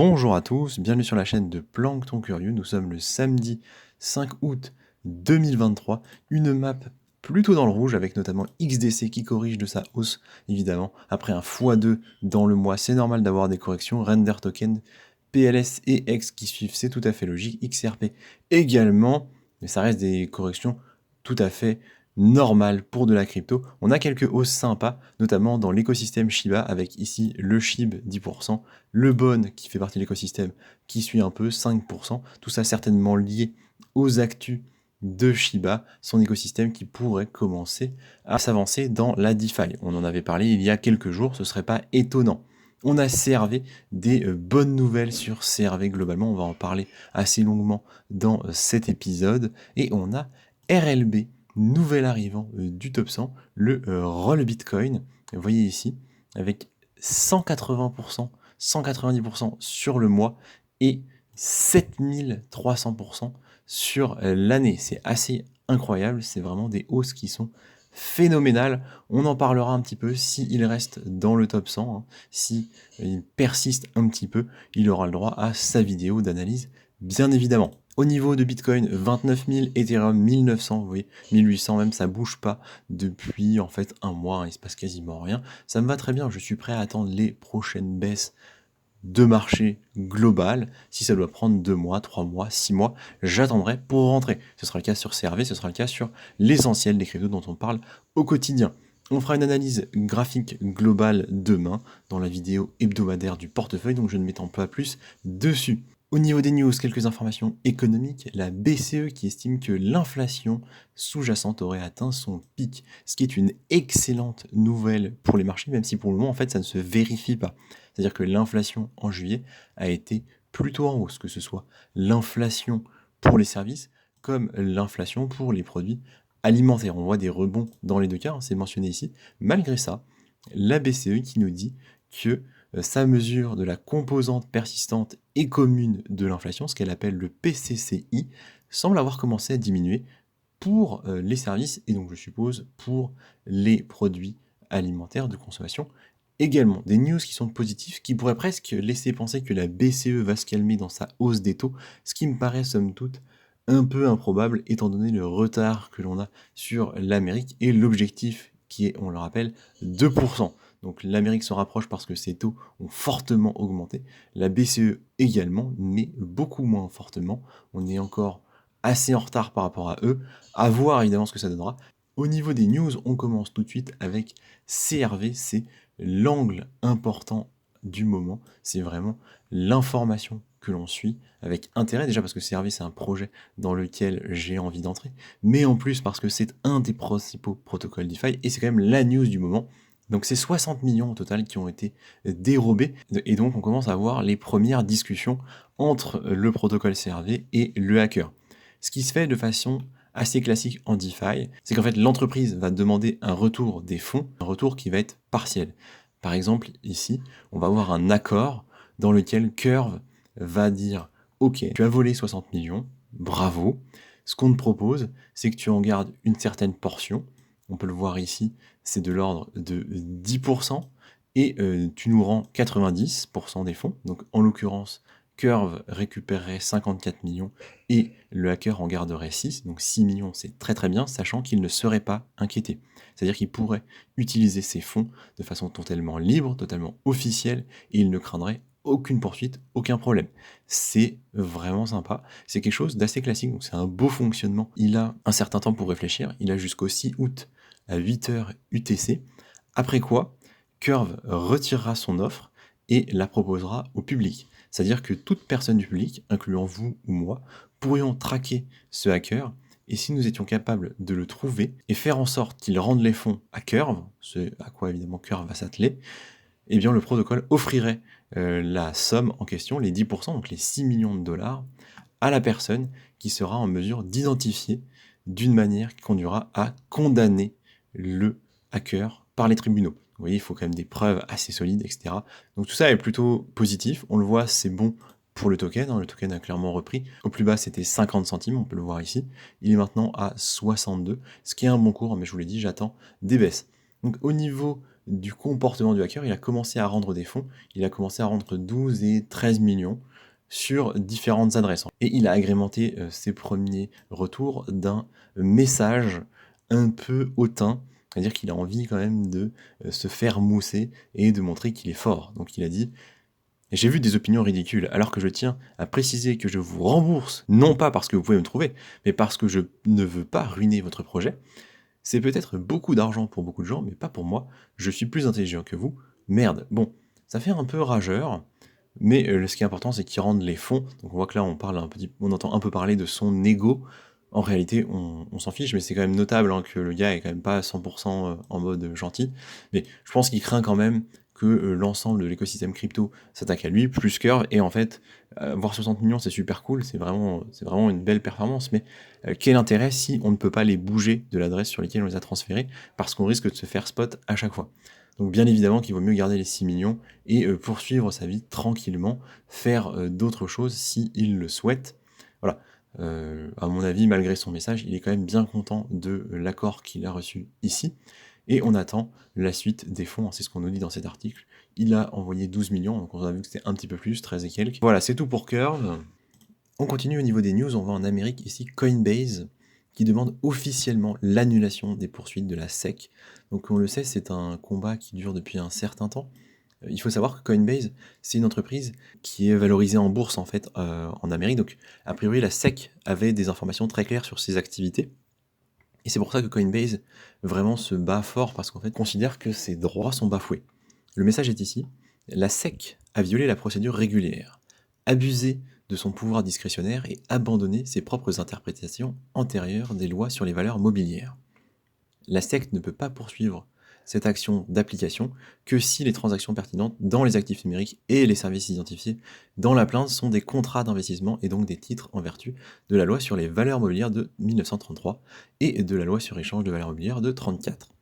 Bonjour à tous, bienvenue sur la chaîne de Plancton Curieux. Nous sommes le samedi 5 août 2023. Une map plutôt dans le rouge avec notamment XDC qui corrige de sa hausse évidemment. Après un x2 dans le mois, c'est normal d'avoir des corrections. Render Token, PLS et X qui suivent, c'est tout à fait logique. XRP également, mais ça reste des corrections tout à fait normal pour de la crypto. On a quelques hausses sympas, notamment dans l'écosystème Shiba, avec ici le SHIB 10%, le BON qui fait partie de l'écosystème qui suit un peu 5%, tout ça certainement lié aux actus de Shiba, son écosystème qui pourrait commencer à s'avancer dans la DeFi. On en avait parlé il y a quelques jours, ce serait pas étonnant. On a CRV, des bonnes nouvelles sur CRV globalement, on va en parler assez longuement dans cet épisode, et on a RLB, nouvel arrivant du top 100, le Roll Bitcoin, vous voyez ici, avec 180%, 190% sur le mois et 7300% sur l'année. C'est assez incroyable, c'est vraiment des hausses qui sont phénoménales. On en parlera un petit peu s'il reste dans le top 100, hein. Si il persiste un petit peu, il aura le droit à sa vidéo d'analyse, bien évidemment. Au niveau de Bitcoin, 29 000, Ethereum 1900, vous voyez, 1800 même, ça bouge pas depuis en fait un mois, hein, il se passe quasiment rien. Ça me va très bien, je suis prêt à attendre les prochaines baisses de marché global. Si ça doit prendre 2 mois, 3 mois, 6 mois, j'attendrai pour rentrer. Ce sera le cas sur CRV, ce sera le cas sur l'essentiel des cryptos dont on parle au quotidien. On fera une analyse graphique globale demain dans la vidéo hebdomadaire du portefeuille, donc je ne m'étends pas plus dessus. Au niveau des news, quelques informations économiques. La BCE qui estime que l'inflation sous-jacente aurait atteint son pic, ce qui est une excellente nouvelle pour les marchés, même si pour le moment, en fait, ça ne se vérifie pas. C'est-à-dire que l'inflation en juillet a été plutôt en hausse, que ce soit l'inflation pour les services comme l'inflation pour les produits alimentaires. On voit des rebonds dans les deux cas, hein, c'est mentionné ici. Malgré ça, la BCE qui nous dit que sa mesure de la composante persistante et commune de l'inflation, ce qu'elle appelle le PCCI, semble avoir commencé à diminuer pour les services et donc je suppose pour les produits alimentaires de consommation également. Des news qui sont positifs, qui pourraient presque laisser penser que la BCE va se calmer dans sa hausse des taux, ce qui me paraît somme toute un peu improbable étant donné le retard que l'on a sur l'Amérique et l'objectif qui est, on le rappelle, 2%. Donc l'Amérique s'en rapproche parce que ses taux ont fortement augmenté, la BCE également, mais beaucoup moins fortement. On est encore assez en retard par rapport à eux, à voir évidemment ce que ça donnera. Au niveau des news, on commence tout de suite avec CRV, c'est l'angle important du moment, c'est vraiment l'information que l'on suit avec intérêt, déjà parce que CRV c'est un projet dans lequel j'ai envie d'entrer, mais en plus parce que c'est un des principaux protocoles DeFi et c'est quand même la news du moment. Donc c'est 60 millions au total qui ont été dérobés et donc on commence à voir les premières discussions entre le protocole CRV et le hacker. Ce qui se fait de façon assez classique en DeFi, c'est qu'en fait l'entreprise va demander un retour des fonds, un retour qui va être partiel. Par exemple, ici, on va avoir un accord dans lequel Curve va dire « Ok, tu as volé 60 millions, bravo. Ce qu'on te propose, c'est que tu en gardes une certaine portion. On peut le voir ici, c'est de l'ordre de 10%, et tu nous rends 90% des fonds. Donc en l'occurrence, Curve récupérerait 54 millions et le hacker en garderait 6, donc 6 millions c'est très très bien, sachant qu'il ne serait pas inquiété. C'est-à-dire qu'il pourrait utiliser ces fonds de façon totalement libre, totalement officielle, et il ne craindrait aucune poursuite, aucun problème. C'est vraiment sympa, c'est quelque chose d'assez classique, donc c'est un beau fonctionnement. Il a un certain temps pour réfléchir, il a jusqu'au 6 août à 8h UTC, après quoi Curve retirera son offre et la proposera au public. C'est-à-dire que toute personne du public, incluant vous ou moi, pourrions traquer ce hacker, et si nous étions capables de le trouver et faire en sorte qu'il rende les fonds à Curve, ce à quoi évidemment Curve va s'atteler, eh bien le protocole offrirait la somme en question, les 10%, donc les 6 millions de dollars, à la personne qui sera en mesure d'identifier d'une manière qui conduira à condamner le hacker par les tribunaux. Vous voyez, il faut quand même des preuves assez solides, etc. Donc tout ça est plutôt positif. On le voit, c'est bon pour le token. Le token a clairement repris. Au plus bas, c'était 50 centimes, on peut le voir ici. Il est maintenant à 62, ce qui est un bon cours, mais je vous l'ai dit, j'attends des baisses. Donc au niveau du comportement du hacker, il a commencé à rendre des fonds. Il a commencé à rendre 12 et 13 millions sur différentes adresses. Et il a agrémenté ses premiers retours d'un message un peu hautain, c'est-à-dire qu'il a envie quand même de se faire mousser et de montrer qu'il est fort. Donc il a dit: j'ai vu des opinions ridicules, alors que je tiens à préciser que je vous rembourse, non pas parce que vous pouvez me trouver, mais parce que je ne veux pas ruiner votre projet. C'est peut-être beaucoup d'argent pour beaucoup de gens, mais pas pour moi. Je suis plus intelligent que vous. Merde. Bon, ça fait un peu rageur, mais ce qui est important, c'est qu'il rende les fonds. Donc on voit que là, on entend un peu parler de son ego. En réalité, on s'en fiche, mais c'est quand même notable hein, que le gars est quand même pas à 100% en mode gentil. Mais je pense qu'il craint quand même que l'ensemble de l'écosystème crypto s'attaque à lui, plus Curve, et en fait, voir 60 millions, c'est super cool, c'est vraiment une belle performance, mais quel intérêt si on ne peut pas les bouger de l'adresse sur laquelle on les a transférés, parce qu'on risque de se faire spot à chaque fois. Donc bien évidemment qu'il vaut mieux garder les 6 millions et poursuivre sa vie tranquillement, faire d'autres choses s'il le souhaite. Voilà. À mon avis, malgré son message, il est quand même bien content de l'accord qu'il a reçu ici. Et on attend la suite des fonds, c'est ce qu'on nous dit dans cet article. Il a envoyé 12 millions, donc on a vu que c'était un petit peu plus, 13 et quelques. Voilà, c'est tout pour Curve. On continue au niveau des news, on va en Amérique, ici Coinbase, qui demande officiellement l'annulation des poursuites de la SEC. Donc on le sait, c'est un combat qui dure depuis un certain temps. Il faut savoir que Coinbase, c'est une entreprise qui est valorisée en bourse en fait en Amérique. Donc a priori la SEC avait des informations très claires sur ses activités. Et c'est pour ça que Coinbase vraiment se bat fort parce qu'en fait considère que ses droits sont bafoués. Le message est ici. La SEC a violé la procédure régulière, abusé de son pouvoir discrétionnaire et abandonné ses propres interprétations antérieures des lois sur les valeurs mobilières. La SEC ne peut pas poursuivre cette action d'application que si les transactions pertinentes dans les actifs numériques et les services identifiés dans la plainte sont des contrats d'investissement et donc des titres en vertu de la loi sur les valeurs mobilières de 1933 et de la loi sur échange de valeurs mobilières de 1934.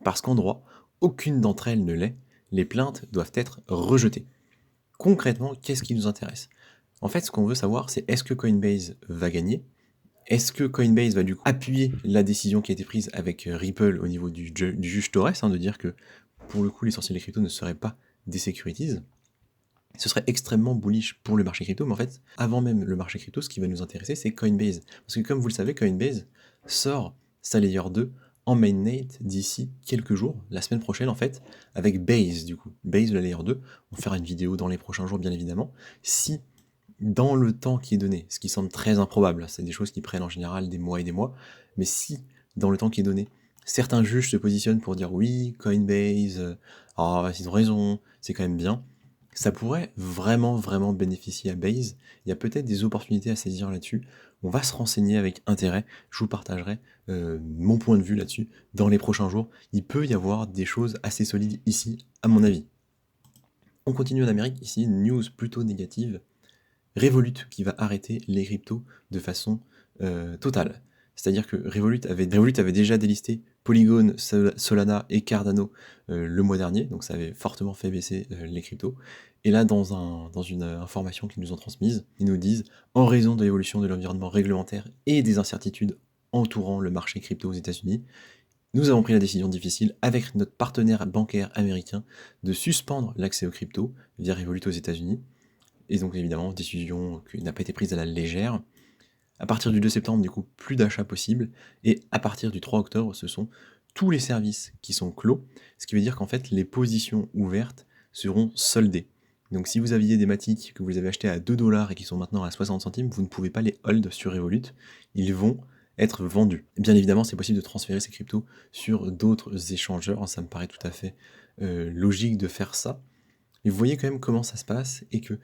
Parce qu'en droit, aucune d'entre elles ne l'est, les plaintes doivent être rejetées. Concrètement, qu'est-ce qui nous intéresse? En fait, ce qu'on veut savoir, c'est est-ce que Coinbase va gagner? Est-ce que Coinbase va du coup appuyer la décision qui a été prise avec Ripple au niveau du juge Torres, de dire que pour le coup l'essentiel des cryptos ne serait pas des securities? Ce serait extrêmement bullish pour le marché crypto, mais en fait, avant même le marché crypto, ce qui va nous intéresser, c'est Coinbase. Parce que comme vous le savez, Coinbase sort sa Layer 2 en mainnet d'ici quelques jours, la semaine prochaine en fait, avec Base du coup. Base, la Layer 2, on fera une vidéo dans les prochains jours bien évidemment. Si dans le temps qui est donné, ce qui semble très improbable, c'est des choses qui prennent en général des mois, mais si, dans le temps qui est donné, certains juges se positionnent pour dire oui, Coinbase, ils ont raison, c'est quand même bien, ça pourrait vraiment bénéficier à Base. Il y a peut-être des opportunités à saisir là-dessus. On va se renseigner avec intérêt. Je vous partagerai mon point de vue là-dessus dans les prochains jours. Il peut y avoir des choses assez solides ici, à mon avis. On continue en Amérique, ici, une news plutôt négative. Revolut qui va arrêter les cryptos de façon totale. C'est-à-dire que Revolut avait déjà délisté Polygon, Solana et Cardano le mois dernier, donc ça avait fortement fait baisser les cryptos. Et là, dans une information qu'ils nous ont transmise, ils nous disent « En raison de l'évolution de l'environnement réglementaire et des incertitudes entourant le marché crypto aux États-Unis, nous avons pris la décision difficile avec notre partenaire bancaire américain de suspendre l'accès aux cryptos via Revolut aux États-Unis. Et donc évidemment, décision qui n'a pas été prise à la légère. À partir du 2 septembre, du coup, plus d'achats possibles. Et à partir du 3 octobre, ce sont tous les services qui sont clos. Ce qui veut dire qu'en fait, les positions ouvertes seront soldées. Donc si vous aviez des Matic que vous avez achetés à 2$ et qui sont maintenant à 60 centimes, vous ne pouvez pas les hold sur Revolut. Ils vont être vendus. Bien évidemment, c'est possible de transférer ces cryptos sur d'autres échangeurs. Ça me paraît tout à fait logique de faire ça. Et vous voyez quand même comment ça se passe et que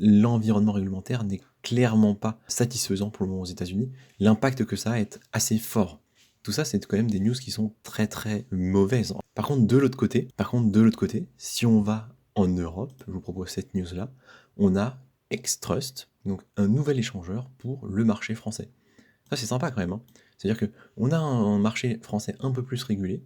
l'environnement réglementaire n'est clairement pas satisfaisant pour le moment aux États-Unis. L'impact que ça a est assez fort. Tout ça, c'est quand même des news qui sont très mauvaises. Par contre, de l'autre côté, si on va en Europe, je vous propose cette news-là, on a Xtrust, donc un nouvel échangeur pour le marché français. Ça, c'est sympa quand même. C'est-à-dire qu'on a un marché français un peu plus régulé.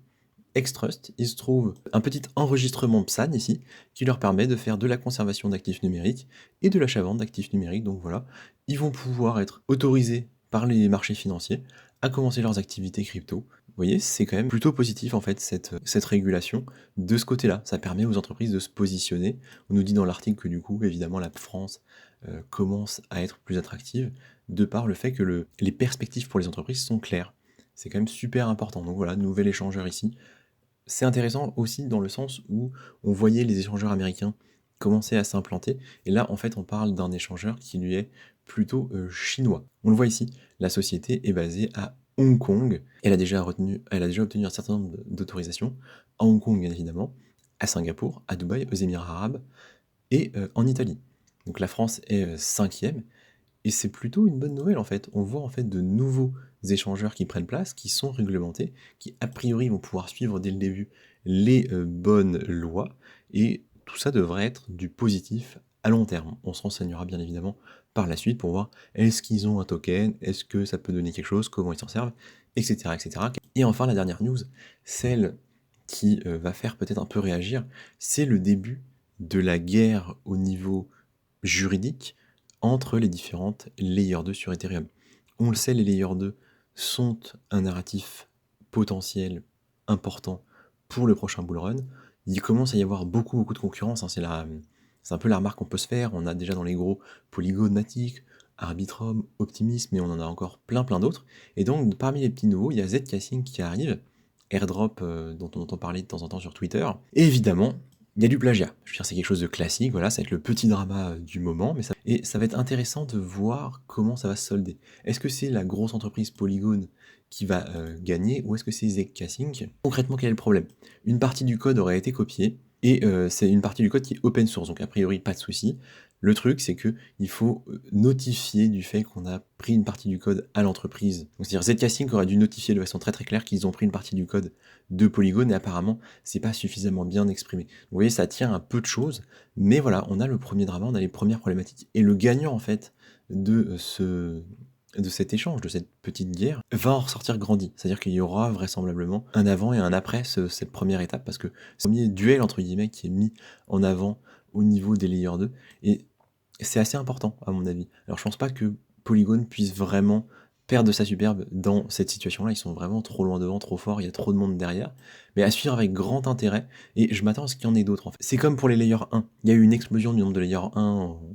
Xtrust, il se trouve un petit enregistrement PSAN ici, qui leur permet de faire de la conservation d'actifs numériques et de l'achat-vente d'actifs numériques. Donc voilà, ils vont pouvoir être autorisés par les marchés financiers à commencer leurs activités crypto. Vous voyez, c'est quand même plutôt positif en fait cette régulation de ce côté-là. Ça permet aux entreprises de se positionner. On nous dit dans l'article que du coup, évidemment, la France commence à être plus attractive de par le fait que les perspectives pour les entreprises sont claires. C'est quand même super important. Donc voilà, nouvel échangeur ici. C'est intéressant aussi dans le sens où on voyait les échangeurs américains commencer à s'implanter. Et là, en fait, on parle d'un échangeur qui lui est plutôt chinois. On le voit ici, la société est basée à Hong Kong. Elle a déjà obtenu un certain nombre d'autorisations à Hong Kong, bien évidemment, à Singapour, à Dubaï, aux Émirats arabes et en Italie. Donc la France est cinquième. Et c'est plutôt une bonne nouvelle en fait. On voit en fait de nouveaux échangeurs qui prennent place, qui sont réglementés, qui a priori vont pouvoir suivre dès le début les bonnes lois. Et tout ça devrait être du positif à long terme. On se renseignera bien évidemment par la suite pour voir est-ce qu'ils ont un token, est-ce que ça peut donner quelque chose, comment ils s'en servent, etc., etc. Et enfin la dernière news, celle qui va faire peut-être un peu réagir, c'est le début de la guerre au niveau juridique entre les différentes Layer 2 sur Ethereum. On le sait, les Layer 2 sont un narratif potentiel important pour le prochain bull run. Il commence à y avoir beaucoup de concurrence, hein. C'est un peu la remarque qu'on peut se faire. On a déjà dans les gros Polygon, Matic, Arbitrum, Optimism, mais on en a encore plein d'autres. Et donc, parmi les petits nouveaux, il y a Zcasing qui arrive, Airdrop dont on entend parler de temps en temps sur Twitter. Et évidemment, il y a du plagiat. Je veux dire, c'est quelque chose de classique, voilà, ça va être le petit drama du moment, et ça va être intéressant de voir comment ça va se solder. Est-ce que c'est la grosse entreprise Polygon qui va gagner, ou est-ce que c'est Zcasing? Concrètement, quel est le problème? Une partie du code aurait été copiée, et c'est une partie du code qui est open source, donc a priori pas de souci. Le truc, c'est que il faut notifier du fait qu'on a pris une partie du code à l'entreprise. Donc c'est-à-dire Zcasing aurait dû notifier de façon très claire qu'ils ont pris une partie du code de Polygon, et apparemment c'est pas suffisamment bien exprimé. Vous voyez, ça tient à peu de choses, mais voilà, on a le premier drama, on a les premières problématiques, et le gagnant en fait de cet échange, de cette petite guerre, va en ressortir grandi. C'est-à-dire qu'il y aura vraisemblablement un avant et un après cette première étape, parce que c'est le premier duel entre guillemets qui est mis en avant au niveau des layers 2, et c'est assez important à mon avis. Alors je pense pas que Polygon puisse vraiment perdre de sa superbe dans cette situation-là, ils sont vraiment trop loin devant, trop forts, il y a trop de monde derrière, mais à suivre avec grand intérêt, et je m'attends à ce qu'il y en ait d'autres en fait. C'est comme pour les layers 1, il y a eu une explosion du nombre de layers 1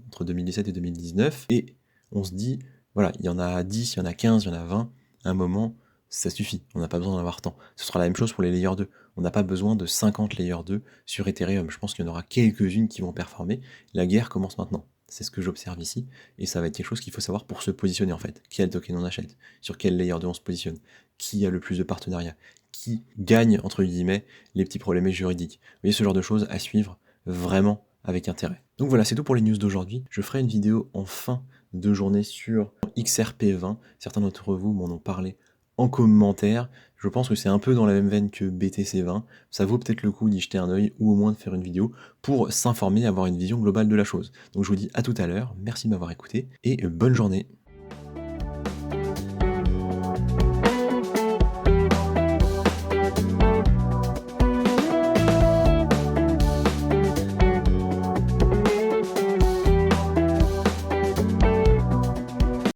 entre 2017 et 2019, et on se dit, voilà, il y en a 10, il y en a 15, il y en a 20, à un moment, ça suffit, on n'a pas besoin d'en avoir tant. Ce sera la même chose pour les layers 2, on n'a pas besoin de 50 layers 2 sur Ethereum, je pense qu'il y en aura quelques-unes qui vont performer, la guerre commence maintenant. C'est ce que j'observe ici, et ça va être quelque chose qu'il faut savoir pour se positionner en fait. Quel token on achète, sur quel layer 2 on se positionne, qui a le plus de partenariats, qui gagne entre guillemets les petits problèmes juridiques. Vous voyez, ce genre de choses à suivre vraiment avec intérêt. Donc voilà, c'est tout pour les news d'aujourd'hui. Je ferai une vidéo en fin de journée sur XRP20. Certains d'entre vous m'en ont parlé en commentaire. Je pense que c'est un peu dans la même veine que BTC20. Ça vaut peut-être le coup d'y jeter un œil, ou au moins de faire une vidéo pour s'informer et avoir une vision globale de la chose. Donc je vous dis à tout à l'heure, merci de m'avoir écouté, et bonne journée.